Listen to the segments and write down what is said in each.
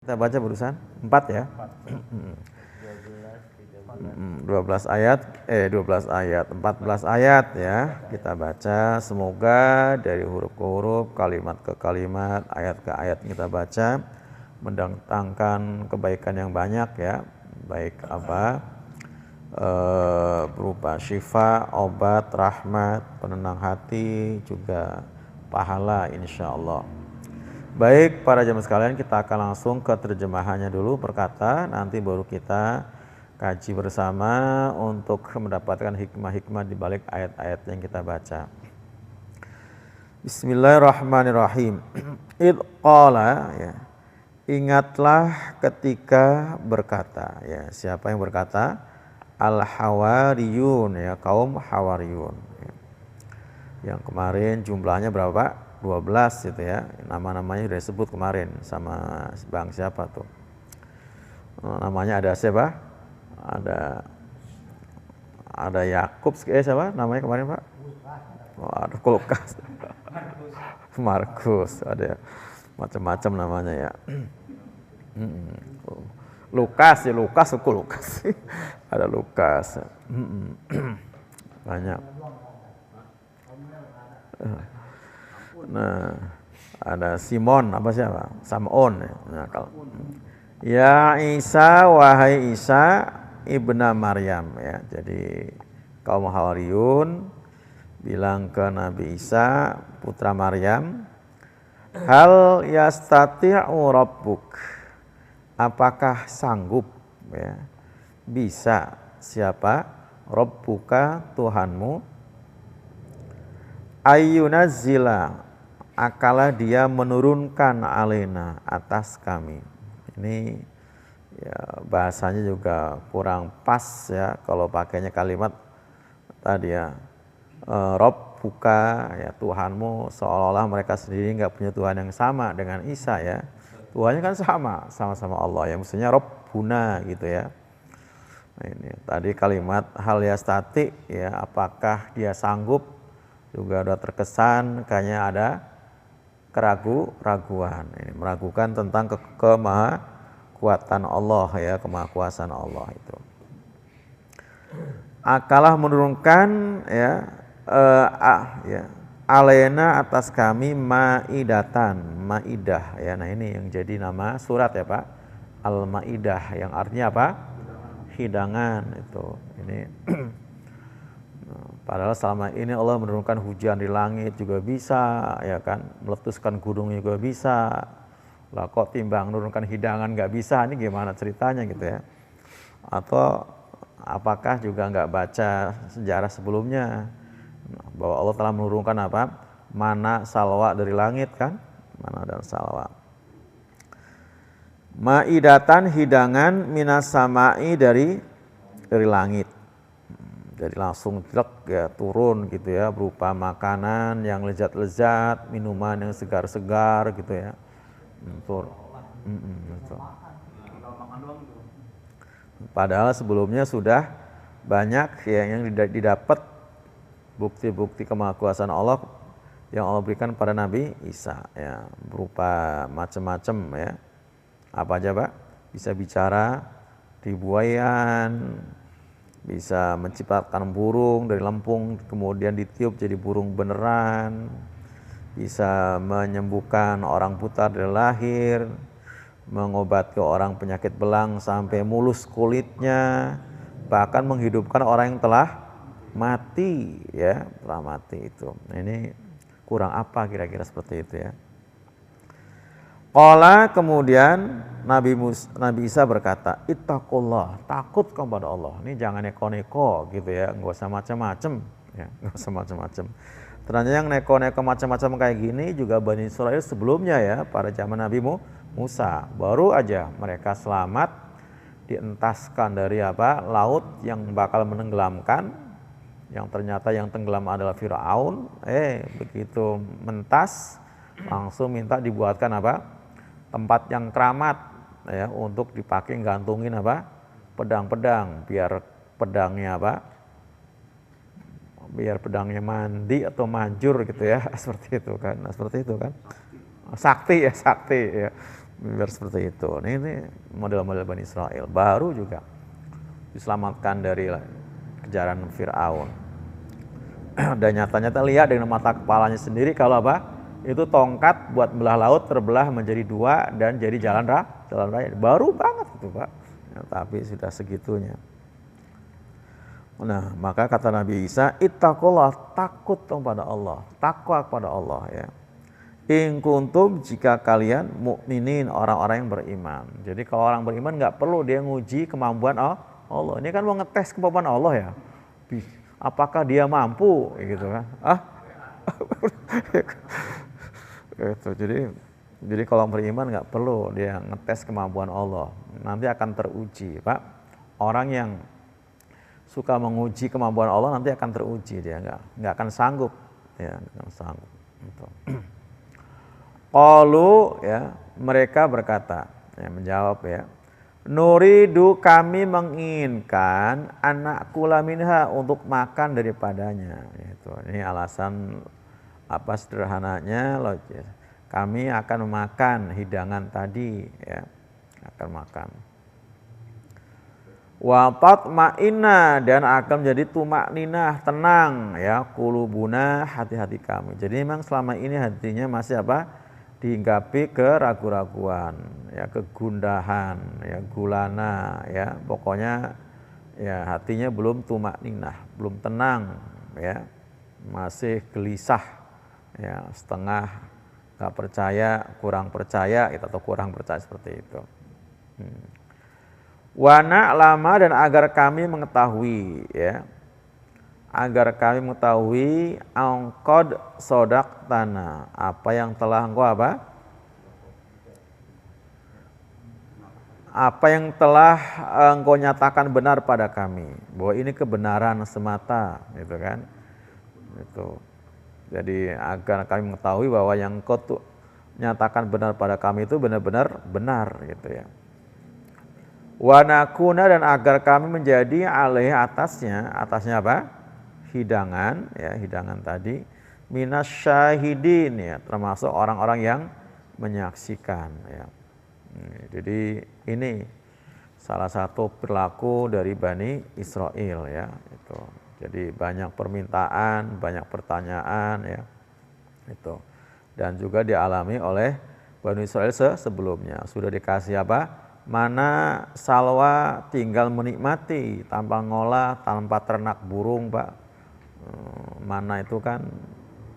Kita baca barusan 4 ya. 12 ayat 14 ayat ya kita baca, semoga dari huruf ke huruf, kalimat ke kalimat, ayat ke ayat kita baca mendatangkan kebaikan yang banyak ya, baik berupa syifa, obat, rahmat, penenang hati, juga pahala insyaallah. Baik para jamaah sekalian, kita akan langsung ke terjemahannya dulu per kata, nanti baru kita kaji bersama untuk mendapatkan hikmah-hikmah di balik ayat-ayat yang kita baca. Bismillahirrahmanirrahim. Idh qala ya. Ingatlah ketika berkata ya. Siapa yang berkata? Al-Hawariyun ya, kaum Hawariyun. Ya. Yang kemarin jumlahnya berapa Pak? 12 gitu ya. Nama-namanya sudah disebut kemarin sama Bang siapa tuh? Namanya ada siapa? Ada Yakub, siapa namanya kemarin Pak? Ada Lukas, Markus, ada macam-macam namanya ya. Lukas, ada Lukas, banyak. Nah, ada Simon apa siapa? Samon ya. Nah, kalau ya Isa, wahai Isa ibna Maryam ya. Jadi kaum Hawariyun bilang ke Nabi Isa putra Maryam, hal yastati'u rabbuk, apakah sanggup ya, bisa siapa rabbuka Tuhanmu, ayyunazzila, akalah dia menurunkan alena atas kami. Ini ya bahasanya juga kurang pas ya kalau pakainya kalimat tadi ya, Rob buka ya Tuhanmu, seolah-olah mereka sendiri nggak punya Tuhan yang sama dengan Isa ya. Tuhannya kan sama-sama Allah ya, maksudnya Robbuna gitu ya. Nah, ini tadi kalimat hal yastati ya, apakah dia sanggup, juga udah terkesan kayaknya ada keraguan. Ini meragukan tentang kemahakuatan Allah ya, kemahakuasaan Allah itu. Akalah menurunkan ya, alena atas kami maidah ya. Nah ini yang jadi nama surat ya Pak, Al-Maidah, yang artinya apa? Hidangan itu. Ini padahal selama ini Allah menurunkan hujan di langit juga bisa, ya kan, meletuskan gunung juga bisa. Lah kok timbang menurunkan hidangan nggak bisa, ini gimana ceritanya gitu ya? Atau apakah juga nggak baca sejarah sebelumnya bahwa Allah telah menurunkan apa? Mana salwa dari langit kan? Mana dan salwa. Maidatan, hidangan, minas samai dari langit. Jadi langsung ya turun gitu ya, berupa makanan yang lezat-lezat, minuman yang segar-segar gitu ya. Padahal sebelumnya sudah banyak ya yang didapat bukti-bukti kemahakuasaan Allah yang Allah berikan pada Nabi Isa ya, berupa macam-macam ya. Apa aja Pak? Bisa bicara, ribuayan, bisa menciptakan burung dari lempung kemudian ditiup jadi burung beneran, bisa menyembuhkan orang buta dari lahir, mengobati orang penyakit belang sampai mulus kulitnya, bahkan menghidupkan orang yang telah mati ya, telah mati itu. Nah, ini kurang apa kira-kira seperti itu ya. Qala, kemudian Nabi Isa berkata, ittaqullah, takut kepada Allah. Ini jangan neko-neko gitu ya, nggak usah macam-macam ya, nggak usah macam-macam. Ternyata yang neko-neko macam-macam kayak gini juga Bani Israil sebelumnya ya, pada zaman Nabi Musa. Baru aja mereka selamat dientaskan dari apa? Laut yang bakal menenggelamkan, yang ternyata yang tenggelam adalah Firaun. Begitu mentas langsung minta dibuatkan apa? Tempat yang keramat ya, untuk dipakai gantungin apa? Pedang-pedang, biar pedangnya apa? Biar pedangnya mandi atau manjur gitu ya, seperti itu kan. Nah, seperti itu kan. Sakti ya. Biar seperti itu. Ini model-model Bani Israel. Baru juga diselamatkan dari kejaran Fir'aun. Dan nyata-nyata lihat dengan mata kepalanya sendiri kalau apa? Itu tongkat buat belah laut terbelah menjadi dua dan jadi jalan raya. Baru banget itu Pak. Ya, tapi sudah segitunya. Nah, maka kata Nabi Isa, ittaqullah, takut kepada Allah, takwa kepada Allah ya. In kuntum, jika kalian mukminin, orang-orang yang beriman. Jadi kalau orang beriman nggak perlu dia nguji kemampuan Allah. Ini kan mau ngetes kemampuan Allah ya. Apakah dia mampu gitu kan? Gitu. Jadi kalau beriman nggak perlu dia ngetes kemampuan Allah. Nanti akan teruji, Pak. Orang yang suka menguji kemampuan Allah nanti akan teruji, dia nggak akan sanggup, ya nggak akan sanggup. Gitu. Qalu, ya, mereka berkata, ya, menjawab ya, nuridu, kami menginginkan anak kula minha, untuk makan daripadanya. Gitu. Ini alasan apa sederhananya, logis. Kami akan makan hidangan tadi, ya, akan makan. Wa tatma'inna, dan akan menjadi tumak ninah, tenang ya, kulubuna, hati-hati kami. Jadi memang selama ini hatinya masih apa? Dihinggapi keraguan-raguan, ya, kegundahan, ya, gulana, ya, pokoknya ya hatinya belum tumak ninah, belum tenang, ya, masih gelisah, ya, setengah nggak percaya, kurang percaya, atau kurang percaya seperti itu. Wana lama, dan agar kami mengetahui, ya, agar kami mengetahui angkod sodak tanah, apa yang telah engkau apa yang telah engkau nyatakan benar pada kami, bahwa ini kebenaran semata, gitu kan? Itu. Jadi agar kami mengetahui bahwa yang engkau tuh nyatakan benar pada kami itu benar-benar benar, gitu ya. Wa nakuna, dan agar kami menjadi alih atasnya apa? Hidangan, ya, hidangan tadi, minasyahidin, ya, termasuk orang-orang yang menyaksikan, ya. Jadi ini salah satu perilaku dari Bani Israel, ya, itu. Jadi banyak permintaan, banyak pertanyaan, ya, itu. Dan juga dialami oleh Bani Israel sebelumnya. Sudah dikasih apa? Mana salwa, tinggal menikmati tanpa ngolah, tanpa ternak burung, Pak. Mana itu kan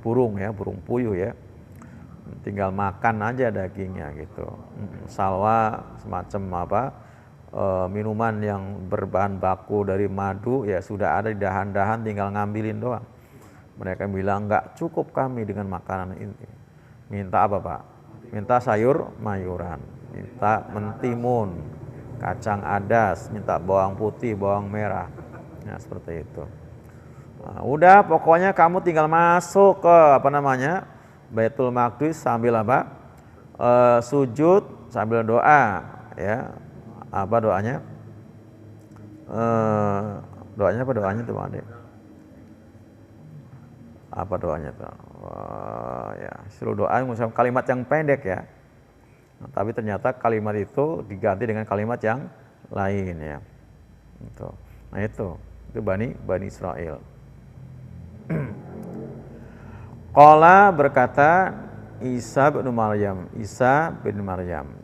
burung, ya, burung puyuh, ya, tinggal makan aja dagingnya gitu. Salwa semacam apa, minuman yang berbahan baku dari madu, ya, sudah ada di dahan-dahan, tinggal ngambilin doang. Mereka bilang nggak cukup kami dengan makanan ini, minta apa Pak? Minta sayur mayuran, minta mentimun, kacang adas, minta bawang putih, bawang merah, nah seperti itu. Nah, udah pokoknya kamu tinggal masuk ke Baitul Maqdis sambil apa? Sujud sambil doa, ya. Apa doanya? Doanya tuh Pak Ade? Apa doanya tuh? Ya, suruh doa mengucapkan kalimat yang pendek, ya. Nah, tapi ternyata kalimat itu diganti dengan kalimat yang lain, ya. Itu. Nah, itu Bani Israel. Qala, berkata Isa bin Maryam,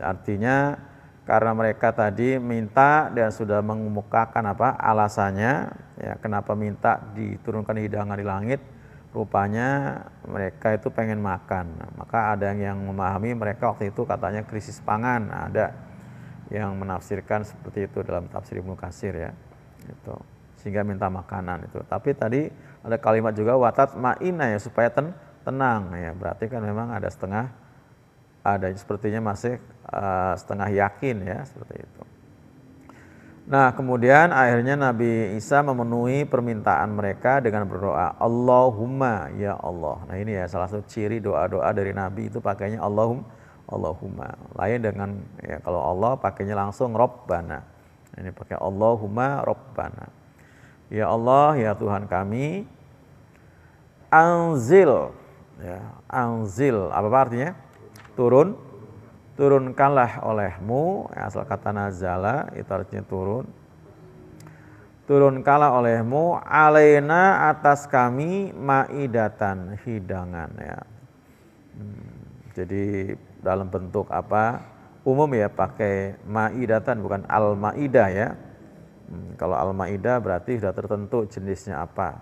artinya karena mereka tadi minta dan sudah mengemukakan apa alasannya, ya, kenapa minta diturunkan hidangan di langit, rupanya mereka itu pengen makan. Nah, maka ada yang memahami mereka waktu itu katanya krisis pangan, ada yang menafsirkan seperti itu dalam tafsir Ibnu Katsir, ya, itu, sehingga minta makanan itu. Tapi tadi ada kalimat juga watat ma'ina, ya, supaya tenang, ya, berarti kan memang ada sepertinya masih setengah yakin, ya, seperti itu. Nah, kemudian akhirnya Nabi Isa memenuhi permintaan mereka dengan berdoa, Allahumma, ya Allah. Nah, ini ya salah satu ciri doa-doa dari Nabi itu pakainya Allahumma. Lain dengan, ya, kalau Allah pakainya langsung Rabbana. Ini pakai Allahumma Rabbana. Ya Allah, ya Tuhan kami, anzil, ya, anzil, apa artinya? turunkanlah olehmu, asal kata nazala itu artinya turun. Turunkanlah olehmu alaina atas kami maidatan, hidangan ya. Jadi dalam bentuk apa? Umum ya, pakai maidatan bukan al-maidah ya. Kalau al-maidah berarti sudah tertentu jenisnya apa.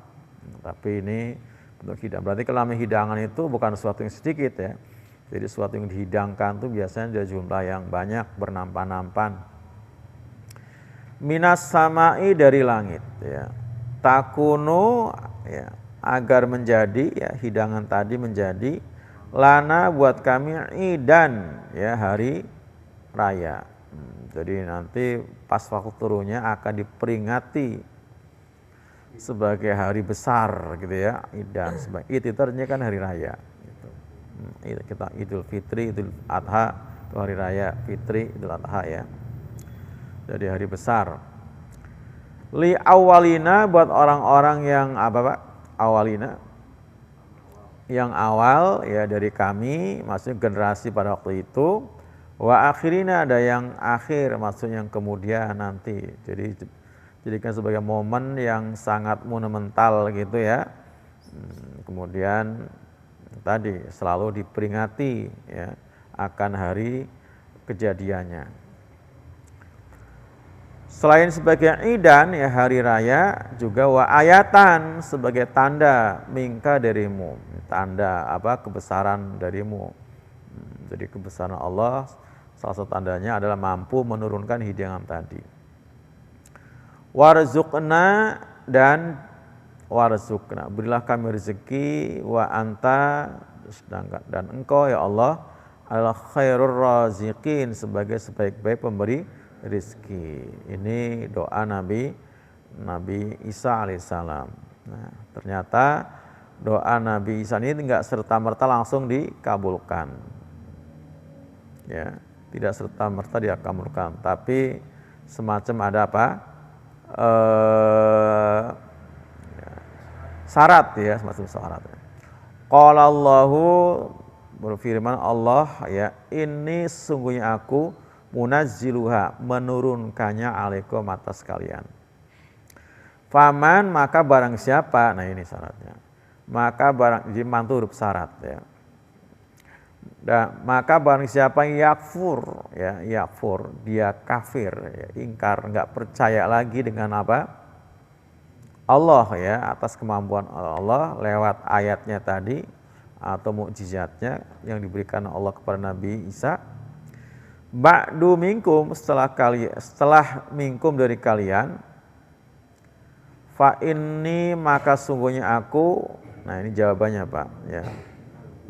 Tapi ini bentuk hidangan. Berarti kalau hidangan itu bukan sesuatu yang sedikit ya. Jadi sesuatu yang dihidangkan itu biasanya ada jumlah yang banyak, bernampan-nampan. Minas samai dari langit ya. Takunu ya, agar menjadi ya, hidangan tadi menjadi lana buat kami idan ya, hari raya. Jadi nanti pas waktu turunnya akan diperingati sebagai hari besar gitu ya, idan sebagai itu artinya kan hari raya gitu. Kita Idul Fitri, Idul Adha itu hari raya, Fitri, Idul Adha ya. Jadi hari besar. Li awalina buat orang-orang yang apa Pak? Awalina. Yang awal ya dari kami, maksudnya generasi pada waktu itu. Wa akhirina ada yang akhir, maksudnya yang kemudian nanti. Jadi jadikan sebagai momen yang sangat monumental gitu ya. Kemudian tadi selalu diperingati ya akan hari kejadiannya. Selain sebagai idan ya hari raya, juga wa ayatan sebagai tanda mingka darimu, tanda apa kebesaran darimu. Jadi kebesaran Allah salah satu tandanya adalah mampu menurunkan hidangan tadi. Warzuqna dan warzuqna, berilah kami rezeki, wa anta dan engkau ya Allah adalah khairur raziqin, sebagai sebaik-baik pemberi rizki. Ini doa Nabi Isa alaihissalam. Nah, ternyata doa Nabi Isa ini enggak serta-merta langsung dikabulkan. Ya, tidak serta-merta dikabulkan, tapi semacam ada apa? Syarat ya, semacam syarat. Qala Allahu, berfirman Allah ya, ini sungguhnya aku munazziluha, menurunkannya alaikum atas kalian. Faman, maka barang siapa, nah ini syaratnya. Maka barang, jadi mantu huruf syarat ya. Dan maka barang siapa yang yakfur ya, yakfur dia kafir ya, ingkar, enggak percaya lagi dengan apa? Allah ya, atas kemampuan Allah lewat ayatnya tadi atau mukjizatnya yang diberikan Allah kepada Nabi Isa. Ba'du minkum, setelah minkum dari kalian, fa inni, maka sungguhnya aku, nah ini jawabannya Pak ya,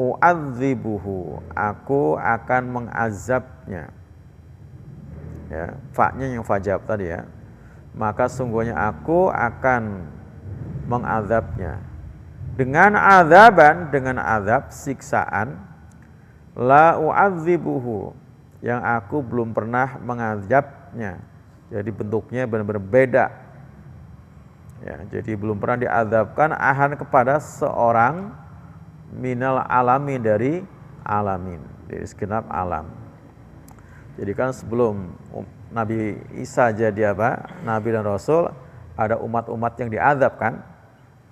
u'adzibuhu, aku akan mengazabnya ya, fa-nya yang fajab tadi ya, maka sungguhnya aku akan mengazabnya dengan azaban, dengan azab siksaan, la u'adzibuhu, yang aku belum pernah mengazabnya. Jadi bentuknya benar-benar beda ya, jadi belum pernah diazabkan ahan kepada seorang minal alami, dari alamin, dari segenap alam. Jadi kan sebelum Nabi Isa jadi apa? Nabi dan Rasul, ada umat-umat yang diazab kan?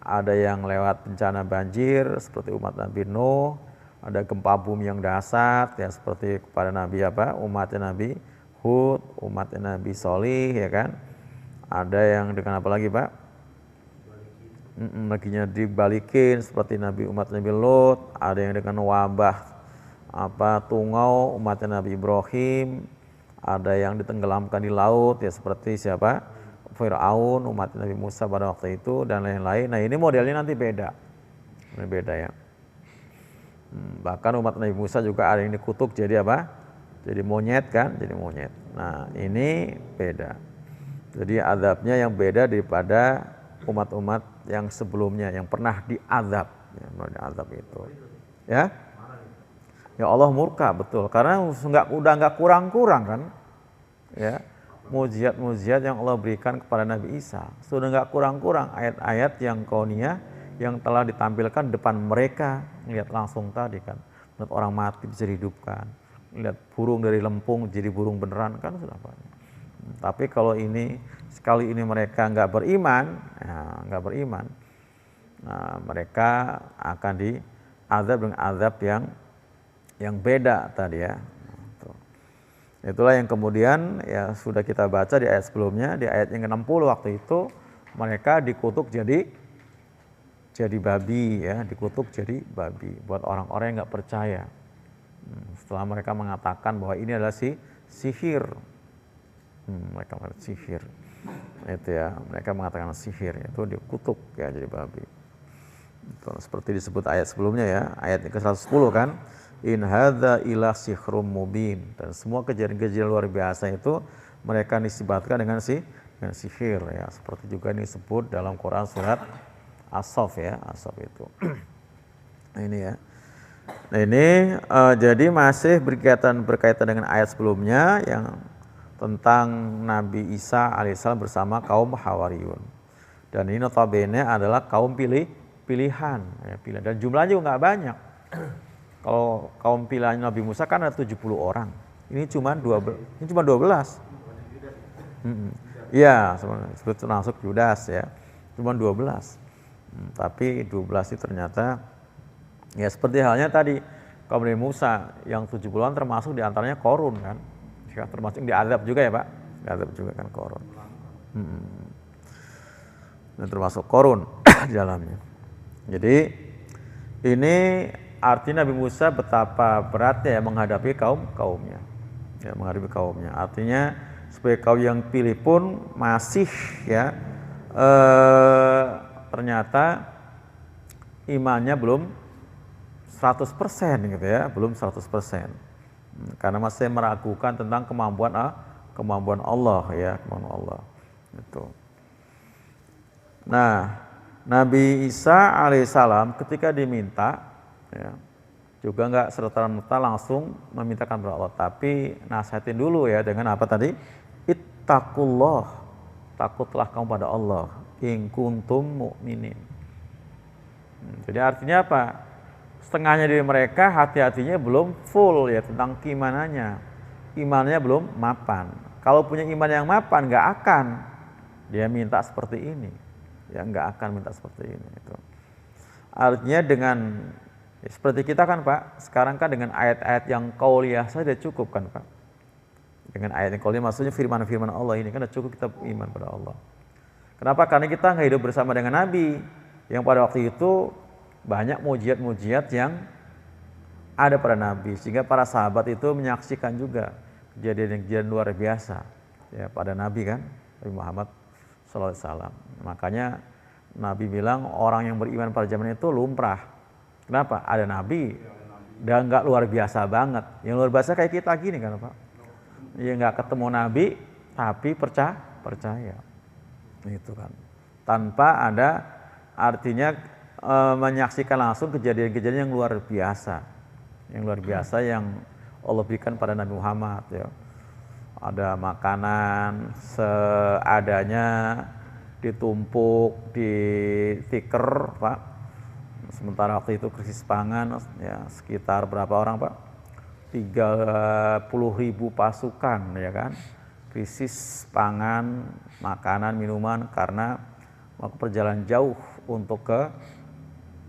Ada yang lewat bencana banjir seperti umat Nabi Nuh, ada gempa bumi yang dahsyat ya seperti kepada Nabi apa? Umatnya Nabi Hud, umatnya Nabi Sholih ya kan. Ada yang dengan apa lagi Pak? Laginya dibalikin seperti umat Nabi Lot. Ada yang dengan wabah apa tungau umatnya Nabi Ibrahim. Ada yang ditenggelamkan di laut ya seperti siapa? Fir'aun, umat Nabi Musa pada waktu itu dan lain-lain. Nah ini modelnya nanti beda ya. Bahkan umat Nabi Musa juga ada yang dikutuk jadi apa? Jadi monyet kan, jadi monyet. Nah ini beda. Jadi azabnya yang beda daripada umat-umat yang sebelumnya yang pernah diazab, ya, diazab itu. Ya, ya Allah murka betul, karena udah nggak kurang-kurang kan, ya mujizat yang Allah berikan kepada Nabi Isa sudah nggak kurang-kurang, ayat-ayat yang kauniyah yang telah ditampilkan depan mereka, lihat langsung tadi kan, melihat orang mati bisa dihidupkan, lihat burung dari lempung jadi burung beneran kan sudah banyak. Tapi kalau ini sekali ini mereka nggak beriman, ya, nggak beriman, nah, mereka akan diazab dengan azab yang beda tadi ya. Itulah yang kemudian ya sudah kita baca di ayat sebelumnya, di ayat yang ke-60 waktu itu mereka dikutuk jadi babi ya, dikutuk jadi babi buat orang-orang yang nggak percaya. Setelah mereka mengatakan bahwa ini adalah sihir. Mereka mengatakan sihir. Itu ya, mereka mengatakan sihir, itu dikutuk ya jadi babi. Itu, seperti disebut ayat sebelumnya ya, ayat ke-110 kan. In hadza illa sihrun mubin. Dan semua kejadian-kejadian luar biasa itu mereka nisbatkan dengan sihir ya. Seperti juga disebut dalam Quran surat As-Saff ya, As-Saff itu. Nah, ini ya. Nah, ini jadi masih berkaitan dengan ayat sebelumnya yang tentang Nabi Isa alaihissalam bersama kaum Hawariyun. Dan ini notabene adalah kaum pilihan ya, pilihan. Dan jumlahnya juga nggak banyak. Kalau kaum pilihan Nabi Musa kan ada 70 orang. Ini cuma 12. Iya, sebut termasuk Yudas ya. Cuma 12. Tapi 12 itu ternyata ya seperti halnya tadi kaum Nabi Musa yang 70-an termasuk diantaranya Korun kan. Termasuk diazab juga ya Pak. Diazab juga kan Korun. Dan termasuk Korun di dalamnya. Jadi ini artinya Nabi Musa betapa beratnya ya menghadapi kaumnya. Ya, menghadapi kaumnya. Artinya sebagai kaum yang pilih pun masih ya ternyata imannya belum 100% gitu ya, belum 100%. Karena masih meragukan tentang kemampuan Allah ya, kemampuan Allah. Itu. Nah, Nabi Isa alaihissalam ketika diminta ya, juga nggak serta-merta langsung memintakan kepada Allah, tapi nasihatin dulu ya dengan apa tadi? Ittaqullah, takutlah kamu pada Allah, in kuntum mu'minin. Jadi artinya apa? Setengahnya dari mereka hati-hatinya belum full ya tentang keimanannya, imannya belum mapan. Kalau punya iman yang mapan nggak akan dia minta seperti ini, ya nggak akan minta seperti ini. Itu. Artinya dengan ya, seperti kita kan Pak, sekarang kan dengan ayat-ayat yang qauliyah saja cukup kan Pak. Dengan ayat yang qauliyah maksudnya firman-firman Allah ini kan sudah cukup kita iman pada Allah. Kenapa? Karena kita nggak hidup bersama dengan Nabi yang pada waktu itu banyak mujizat-mujizat yang ada pada Nabi, sehingga para sahabat itu menyaksikan juga kejadian-kejadian luar biasa ya pada Nabi kan, Nabi Muhammad SAW. Makanya Nabi bilang orang yang beriman pada zaman itu lumrah. Kenapa? Ada Nabi dan nggak luar biasa banget. Yang luar biasa kayak kita gini kan Pak. Ya nggak ketemu Nabi tapi percaya. Itu kan. Tanpa ada artinya menyaksikan langsung kejadian-kejadian yang luar biasa. Yang luar biasa yang Allah berikan pada Nabi Muhammad ya. Ada makanan seadanya ditumpuk di tikar Pak. Sementara waktu itu krisis pangan ya sekitar berapa orang Pak? 30.000 pasukan ya kan. Krisis pangan, makanan, minuman karena mau perjalanan jauh untuk ke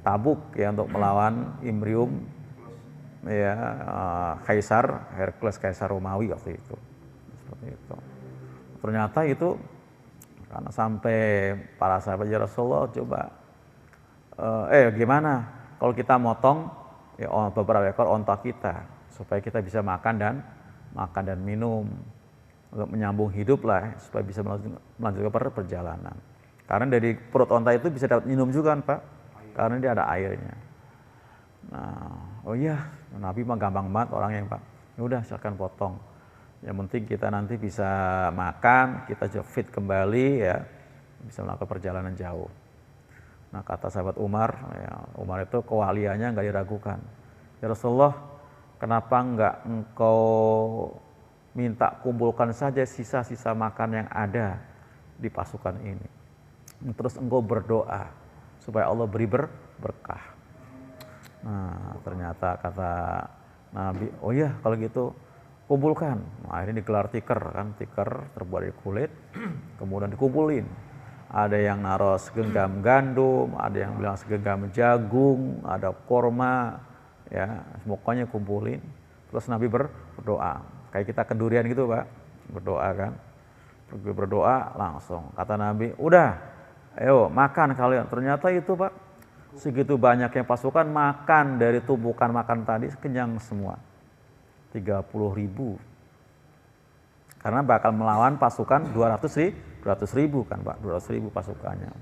Tabuk ya untuk melawan Imrium ya Kaisar Hercules Kaisar Romawi waktu itu. Seperti itu. Ternyata itu karena sampai para sahabat ya Rasulullah coba gimana kalau kita motong ya beberapa ekor onta kita supaya kita bisa makan dan minum untuk menyambung hidup lah supaya bisa melanjutkan perjalanan. Karena dari perut onta itu bisa dapat minum juga kan Pak, karena dia ada airnya. Nah, oh iya, Nabi mah gampang banget orangnya Pak. Ya udah silakan potong. Yang penting kita nanti bisa makan, kita juga fit kembali ya, bisa melakukan perjalanan jauh. Nah kata sahabat Umar, ya, Umar itu kewaliannya nggak diragukan. Ya Rasulullah, kenapa nggak engkau minta kumpulkan saja sisa-sisa makan yang ada di pasukan ini. Terus engkau berdoa supaya Allah beri berkah. Nah ternyata kata Nabi, oh iya kalau gitu kumpulkan. Nah, akhirnya digelar tikar kan, tikar terbuat dari kulit, kemudian dikumpulin. Ada yang naruh segenggam gandum, ada yang bilang segenggam jagung, ada korma, ya semuanya kumpulin. Terus Nabi berdoa, kayak kita kendurian gitu Pak, berdoa kan. Berdoa langsung, kata Nabi, udah, ayo makan kalian. Ternyata itu Pak, segitu banyak yang pasukan makan dari tumpukan makan tadi, kenyang semua. 30.000. Karena bakal melawan pasukan 200.000 kan Pak, 200.000 pasukannya.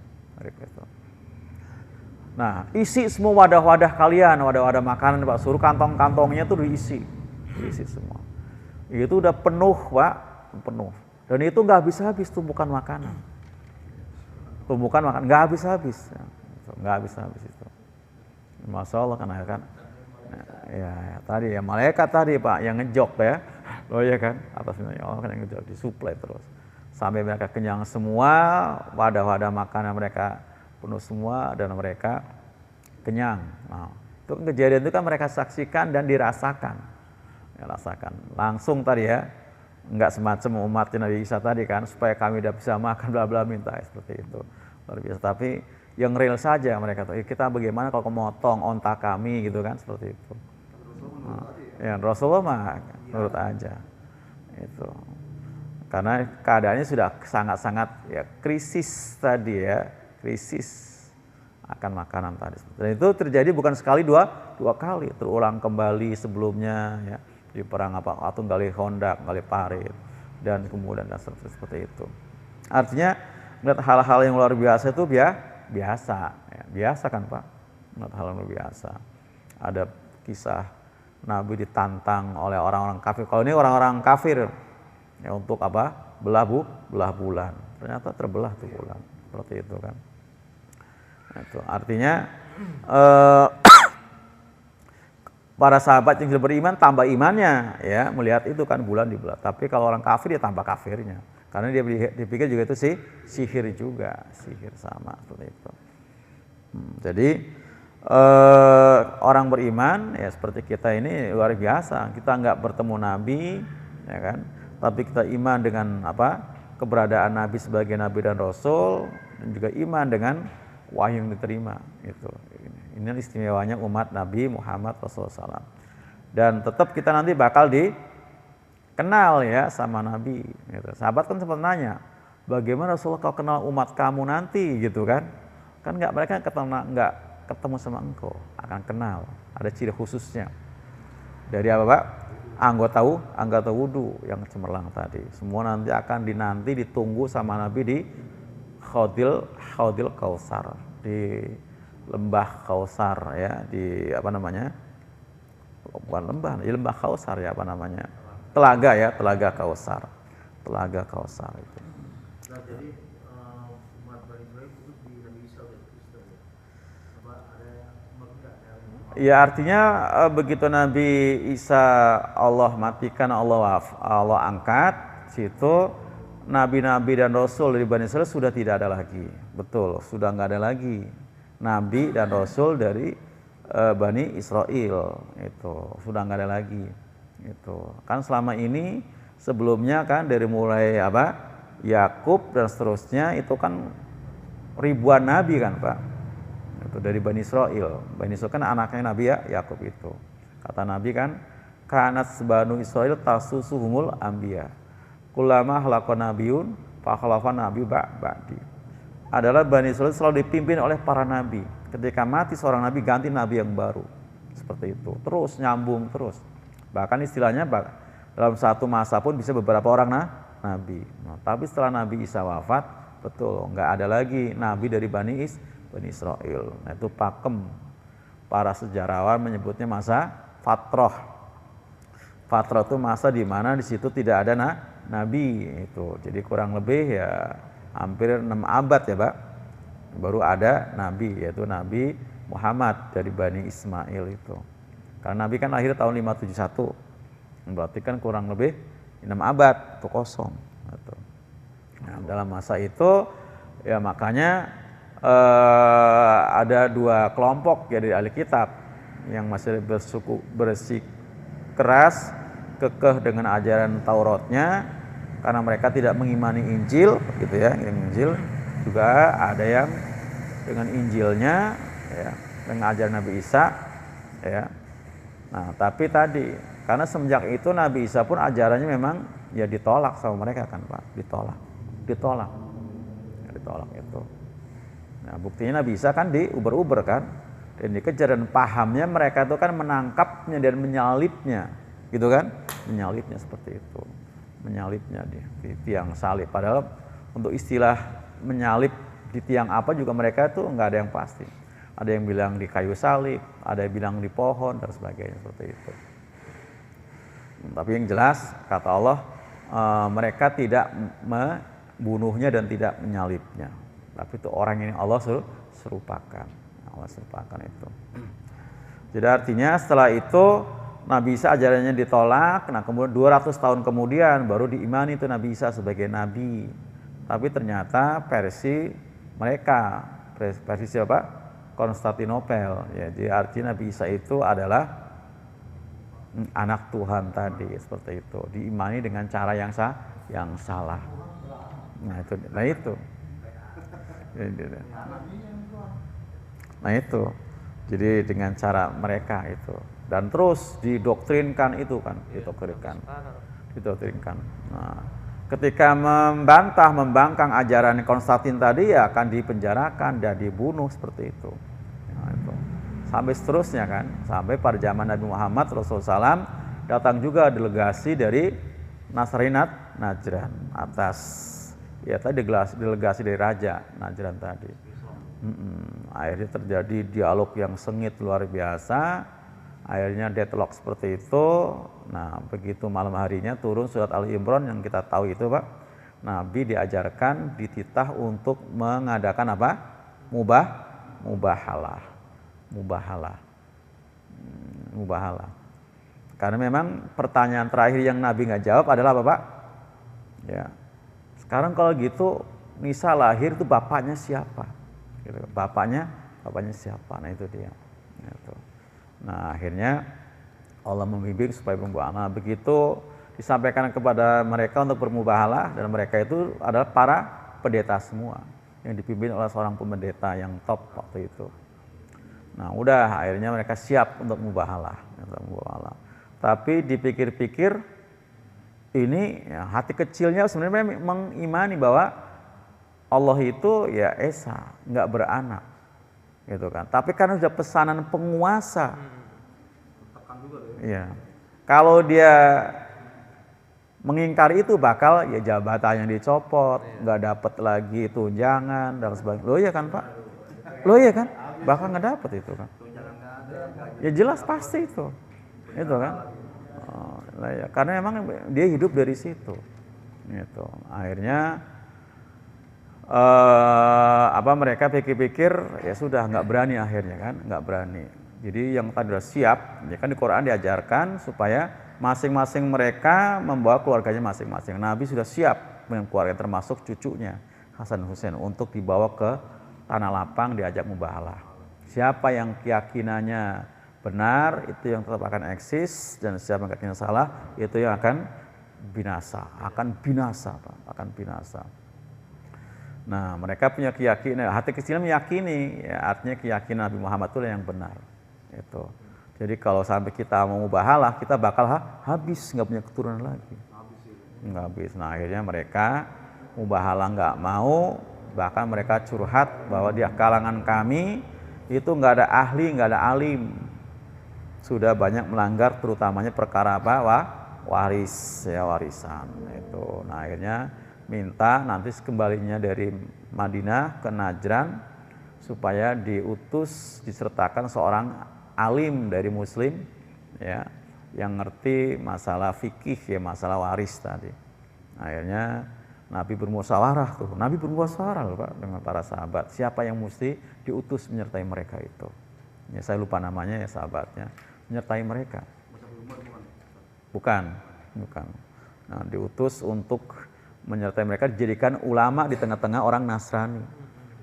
Nah, isi semua wadah-wadah kalian, wadah-wadah makanan Pak, suruh kantong-kantongnya tuh diisi semua. Itu udah penuh Pak, penuh. Dan itu nggak habis-habis tumpukan makanan. Tumpukan makanan nggak habis-habis, nggak habis-habis itu. Masya Allah kan. Ya, tadi ya malaikat tadi Pak yang ngejok ya. Oh iya kan, atasnya Allah kan yang ngejok, disuplai terus. Sampai mereka kenyang semua, wadah-wadah makanan mereka penuh semua dan mereka kenyang. Nah, itu kejadian itu kan mereka saksikan dan dirasakan. Ya, rasakan. Langsung tadi ya, enggak semacam umat Nabi Isa tadi kan, supaya kami udah bisa makan bla bla minta seperti itu. Luar biasa. Tapi yang real saja mereka tuh, kita bagaimana kalau motong onta kami gitu kan, seperti itu. Nah, ya Rasulullah mah nurut aja itu, karena keadaannya sudah sangat-sangat ya krisis tadi ya, krisis akan makanan tadi. Dan itu terjadi bukan sekali dua kali, terulang kembali sebelumnya ya, di perang atau Gali Khandaq, Gali Parit, dan kemudian dan seperti itu. Artinya melihat hal-hal yang luar biasa itu biasa ya, biasa kan Pak, melihat hal yang luar biasa. Ada kisah Nabi ditantang oleh orang-orang kafir. Kalau ini orang-orang kafir ya, untuk apa? Belah bulan. Ternyata terbelah tuh bulan. Seperti itu kan. Itu artinya para sahabat yang sudah beriman tambah imannya ya, melihat itu kan bulan dibelah. Tapi kalau orang kafir dia tambah kafirnya. Karena dia dipikir juga itu sihir juga, sihir sama seperti itu. Jadi orang beriman ya seperti kita ini luar biasa. Kita nggak bertemu Nabi, ya kan? Tapi kita iman dengan apa? Keberadaan Nabi sebagai Nabi dan Rasul, dan juga iman dengan wahyu yang diterima. Itu. Ini istimewanya umat Nabi Muhammad Rasulullah SAW. Dan tetap kita nanti bakal dikenal ya sama Nabi. Gitu. Sahabat kan sempat nanya, bagaimana Rasulullah kau kenal umat kamu nanti, gitu kan? Kan nggak, mereka ketemu sama engkau, akan kenal, ada ciri khususnya. Dari apa Pak? Anggota wudu yang cemerlang tadi. Semua nanti akan ditunggu sama Nabi di Khaudil Kausar, di lembah Kausar ya, di apa namanya? Bukan lembah, di lembah Kausar ya, apa namanya? Telaga ya, Telaga Kausar. Telaga Kausar itu. Nah, jadi umat Bani Israil itu di Nabi Isa Kristen ya. Ya artinya begitu Nabi Isa Allah matikan, Allah angkat, situ nabi-nabi dan rasul dari Bani Israil sudah tidak ada lagi. Betul, sudah nggak ada lagi nabi dan rasul dari Bani Israil, itu sudah nggak ada lagi. Itu kan selama ini sebelumnya kan dari mulai apa Yakub dan seterusnya itu kan ribuan nabi kan Pak. Itu dari Bani Israil. Bani Israil kan anaknya Nabi Yakub itu. Kata Nabi kan, kanat Banu Israil tasusuhumul anbiya. Kullama halaqan nabiyun fa khalafa nabi ba'di. Adalah Bani Israil selalu dipimpin oleh para nabi. Ketika mati seorang nabi, ganti nabi yang baru. Seperti itu. Terus nyambung terus. Bahkan istilahnya dalam satu masa pun bisa beberapa orang nabi. Nah, tapi setelah Nabi Isa wafat, betul nggak ada lagi nabi dari Bani Israil. Nah, itu pakem. Para sejarawan menyebutnya masa fatroh. Fatroh itu masa di mana di situ tidak ada nabi itu. Jadi kurang lebih ya hampir 6 abad ya, Pak. Baru ada nabi, yaitu Nabi Muhammad dari Bani Ismail itu. Karena Nabi kan lahir tahun 571. Berarti kan kurang lebih 6 abad itu kosong gitu. Nah, dalam masa itu ya makanya ada 2 kelompok ya dari ahli kitab yang masih keras, kekeh dengan ajaran Tauratnya, karena mereka tidak mengimani Injil, gitu ya. Injil juga ada yang dengan Injilnya, ya, dengan ajaran Nabi Isa, ya. Nah, tapi tadi karena semenjak itu Nabi Isa pun ajarannya memang ya ditolak sama mereka kan Pak, ditolak, ya, ditolak itu. Nah, buktinya Nabi Isa kan diuber-uber kan, dan dikejar, dan pahamnya mereka itu kan menangkapnya dan menyalibnya, gitu kan, menyalibnya seperti itu, menyalibnya di tiang salib. Padahal untuk istilah menyalib di tiang apa juga mereka itu nggak ada yang pasti. Ada yang bilang di kayu salib, ada yang bilang di pohon dan sebagainya seperti itu. Tapi yang jelas kata Allah, mereka tidak membunuhnya dan tidak menyalibnya. Tapi itu orang yang Allah serupakan. Allah serupakan itu. Jadi artinya setelah itu Nabi Isa ajarannya ditolak. Nah kemudian 200 tahun kemudian baru diimani itu Nabi Isa sebagai nabi. Tapi ternyata versi mereka, versi siapa? Konstantinopel. Ya, jadi artinya Nabi Isa itu adalah anak Tuhan tadi, seperti itu. Diimani dengan cara yang salah. Nah itu. Nah itu. Jadi dengan cara mereka itu. Dan terus didoktrinkan itu kan, didoktrinkan. Nah, ketika membangkang ajaran Konstantin tadi ya akan dipenjarakan dan dibunuh seperti itu. Nah, itu. Sampai seterusnya kan, sampai pada zaman Nabi Muhammad Rasulullah SAW datang juga delegasi dari Nasrani Najran atas ya tadi delegasi dari Raja Najran tadi. Akhirnya terjadi dialog yang sengit luar biasa. Akhirnya deadlock seperti itu. Nah begitu malam harinya turun surat Al-Imran yang kita tahu itu Pak. Nabi diajarkan, dititah untuk mengadakan apa? Mubahalah. Karena memang pertanyaan terakhir yang Nabi nggak jawab adalah apa Pak? Ya. Sekarang kalau gitu Nisa lahir itu bapaknya siapa? Gitu. Bapaknya siapa? Nah itu dia. Gitu. Nah akhirnya Allah membimbing supaya bermubahalah. Begitu disampaikan kepada mereka untuk bermubahalah, dan mereka itu adalah para pendeta semua yang dipimpin oleh seorang pendeta yang top waktu itu. Nah udah akhirnya mereka siap untuk mubahalah. Tapi dipikir-pikir ini ya, hati kecilnya sebenarnya mengimani bahwa Allah itu ya esa, nggak beranak, gitu kan. Tapi karena sudah pesanan penguasa, ya, kalau dia mengingkari itu bakal ya jabatannya dicopot, nggak dapat lagi tunjangan dan sebagainya. Loh ya kan Pak? Loh ya kan? Bakal nggak dapat itu kan? Ya jelas pasti itu kan? Ya, karena memang dia hidup dari situ, gitu. Akhirnya mereka pikir-pikir ya sudah nggak berani akhirnya kan, nggak berani. Jadi yang tadi sudah siap, ya kan di Quran diajarkan supaya masing-masing mereka membawa keluarganya masing-masing. Nabi sudah siap dengan keluarga termasuk cucunya Hasan Husain untuk dibawa ke tanah lapang diajak mubahalah. Siapa yang keyakinannya benar itu yang tetap akan eksis, dan siapa yang keyakinannya salah itu yang akan binasa, Pak, akan binasa. Nah, mereka punya keyakinan, hati kecil meyakini, ya, artinya keyakinan Nabi Muhammad itu yang benar. Itu. Jadi kalau sampai kita mau mubahalah, kita bakal habis, nggak punya keturunan lagi. Nggak habis. Nah, akhirnya mereka mubahalah nggak mau, bahkan mereka curhat bahwa di kalangan kami itu nggak ada ahli, nggak ada alim. Sudah banyak melanggar, terutamanya perkara apa? Warisan. Itu. Nah, akhirnya minta nanti kembalinya dari Madinah ke Najran supaya diutus disertakan seorang alim dari Muslim, ya, yang ngerti masalah fikih, ya, masalah waris tadi. Akhirnya Nabi bermusyawarah tuh, loh Pak dengan para sahabat, siapa yang mesti diutus menyertai mereka itu. Ya, saya lupa namanya ya sahabatnya, menyertai mereka. Bukan. Nah, diutus untuk menyertai mereka, dijadikan ulama di tengah-tengah orang Nasrani.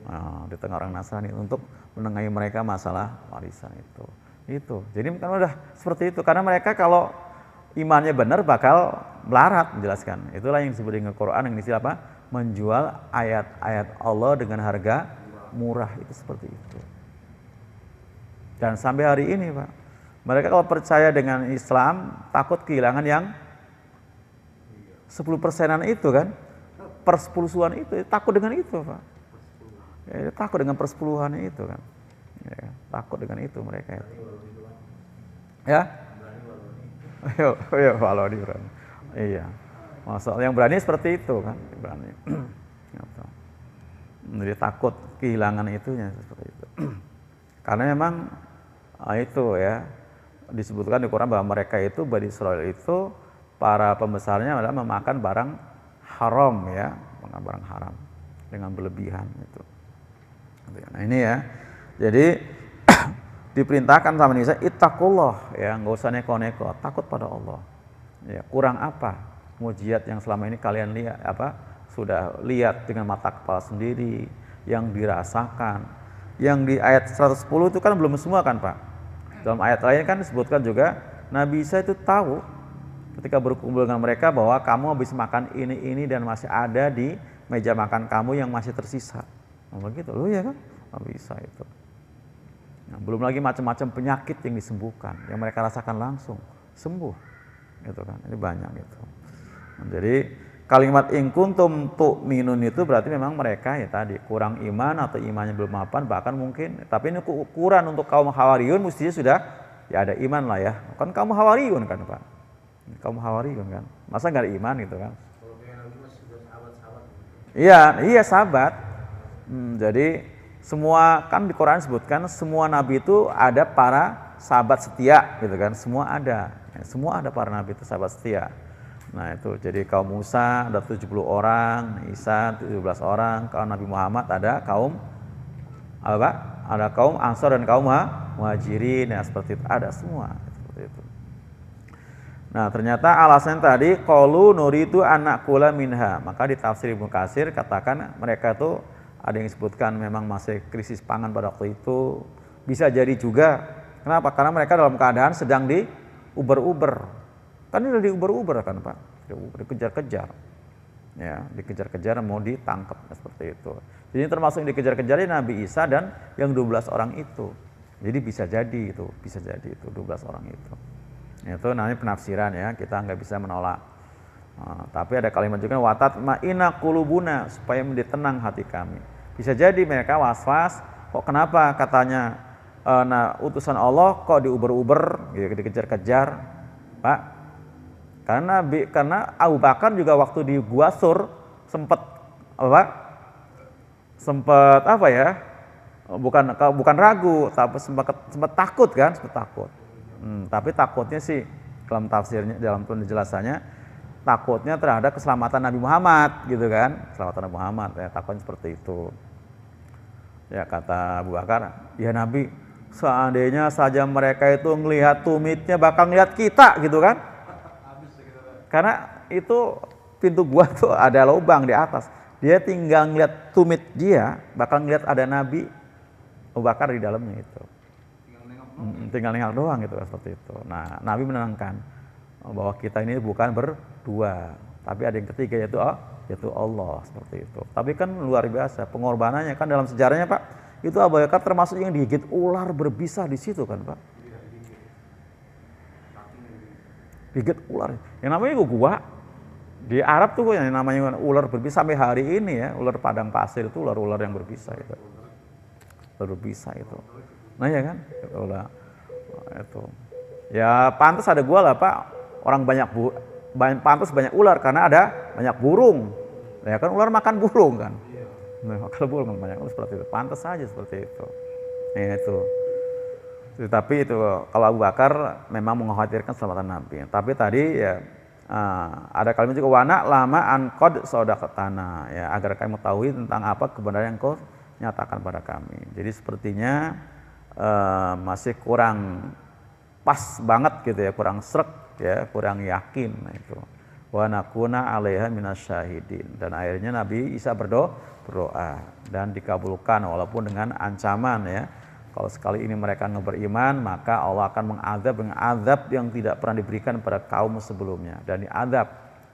Nah, di tengah orang Nasrani untuk menengahi mereka masalah warisan itu. Jadi kan udah seperti itu, karena mereka kalau imannya benar bakal melarat, menjelaskan. Itulah yang disebut dengan Quran yang istilah apa? Menjual ayat-ayat Allah dengan harga murah, itu seperti itu. Dan sampai hari ini Pak, mereka kalau percaya dengan Islam takut kehilangan yang 10%-an itu kan, persepuluhan itu, takut dengan itu Pak. Ya, takut dengan persepuluhan itu kan, ya, takut dengan itu mereka itu. Ya, ya kalau berani, iya. Maksud yang berani seperti itu kan, berani. Jadi takut kehilangan itunya seperti itu. Karena memang itu ya disebutkan di Quran bahwa mereka itu Bani Israil itu para pembesarnya adalah memakan barang haram ya, makan barang haram dengan berlebihan itu. Nah ini ya, jadi diperintahkan sama Nisa, ittaqullah ya, nggak usah neko-neko, takut pada Allah. Ya, kurang apa mujizat yang selama ini kalian lihat sudah lihat dengan mata kepala sendiri, yang dirasakan. Yang di ayat 110 itu kan belum semua kan Pak. Dalam ayat lain kan disebutkan juga Nabi Isa itu tahu ketika berkumpul dengan mereka bahwa kamu habis makan ini dan masih ada di meja makan kamu yang masih tersisa. Nah, begitu loh ya kan, Nabi Isa itu. Nah, belum lagi macam-macam penyakit yang disembuhkan, yang mereka rasakan langsung sembuh, gitu kan. Ini banyak gitu. Nah, jadi kalimat in kuntum tu'minun itu berarti memang mereka ya tadi kurang iman atau imannya belum mapan, bahkan mungkin. Tapi ini ukuran untuk kaum Hawariyun mestinya sudah ya ada iman lah ya. Kan kaum Hawariyun kan Pak. Kaum Hawariyun kan. Masa nggak ada iman gitu kan? Kalau kayak Nabi masih sudah sahabat-sahabat. Iya sahabat. Jadi semua kan di Quran sebutkan semua nabi itu ada para sahabat setia gitu kan. Semua ada. Ya, semua ada para nabi itu sahabat setia. Nah itu jadi kaum Musa ada 70 orang, Isa 17 orang, kaum Nabi Muhammad ada kaum apa? Ada kaum Ansor dan kaum Muhajirin, ya seperti itu, ada semua seperti itu. Nah ternyata alasan tadi qalu nuridu anak kula minha, maka di tafsir Ibnu Katsir katakan mereka itu ada yang disebutkan memang masih krisis pangan pada waktu itu, bisa jadi juga. Kenapa? Karena mereka dalam keadaan sedang di uber-uber. Kan ini udah diuber-uber kan Pak, dikejar-kejar, ya dikejar-kejar mau ditangkap seperti itu. Jadi termasuk yang dikejar-kejar Nabi Isa dan yang 12 orang itu. Jadi bisa jadi itu 12 orang itu. Itu namanya penafsiran ya, kita nggak bisa menolak. Nah, tapi ada kalimat juga watat ma'ina qulubuna, supaya menjadi tenang hati kami. Bisa jadi mereka was-was, kok kenapa katanya utusan Allah kok diuber-uber, gitu, dikejar-kejar, Pak. Karena Abu Bakar juga waktu di Gua Sur sempat bukan ragu, tapi sempat takut kan, tapi takutnya sih dalam tafsirnya, dalam penjelasannya takutnya terhadap keselamatan Nabi Muhammad gitu kan, keselamatan Nabi Muhammad ya, takutnya seperti itu. Ya kata Abu Bakar, ya Nabi, seandainya saja mereka itu ngelihat tumitnya bakal ngelihat kita gitu kan. Karena itu pintu gua tuh ada lubang di atas. Dia tinggal ngeliat tumit dia, bakal ngeliat ada Nabi Abu Bakar di dalamnya itu. Tinggal nengok doang gitu seperti itu. Nah, Nabi menenangkan bahwa kita ini bukan berdua, tapi ada yang ketiga yaitu Allah seperti itu. Tapi kan luar biasa pengorbanannya kan dalam sejarahnya Pak. Itu Abu Bakar termasuk yang digigit ular berbisa di situ kan Pak. Gigit ular. Yang namanya gua di Arab tuh yang namanya ular berbisa sampai hari ini ya, ular padang pasir itu ular-ular yang berbisa itu. Ular berbisa itu. Nah ya kan? Ular itu. Ya pantas ada gua lah Pak. Orang pantas banyak ular karena ada banyak burung. Ya kan ular makan burung kan. Nah, kalau burung banyak seperti itu. Pantas saja seperti itu. Ya itu. Tapi itu kalau Abu Bakar memang mengkhawatirkan keselamatan Nabi. Tapi tadi ya ada kalimat juga wana lama ankod sodakatana ya, agar kami mengetahui tentang apa kebenaran yang kau nyatakan pada kami. Jadi sepertinya masih kurang pas banget gitu ya, kurang srek ya, kurang yakin. Nah itu wa nakuna 'alaiha minasyahidin, dan akhirnya Nabi Isa berdoa dan dikabulkan walaupun dengan ancaman ya. Kalau sekali ini mereka beriman, maka Allah akan mengadab dengan azab yang tidak pernah diberikan pada kaum sebelumnya. Dan diadab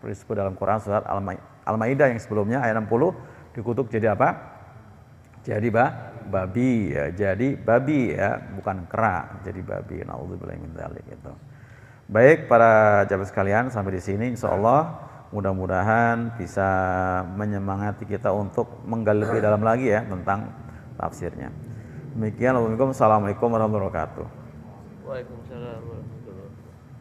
disebut dalam Quran surat Al-Maidah yang sebelumnya ayat 60 dikutuk jadi apa? Jadi babi ya, jadi babi ya, bukan kera, jadi babi. Nauzubillahi min dzalik gitu. Baik para jamaah sekalian, sampai di sini insyaallah mudah-mudahan bisa menyemangati kita untuk menggali lebih dalam lagi ya tentang tafsirnya. Demikian, Assalamualaikum warahmatullahi wabarakatuh. Waalaikumsalam.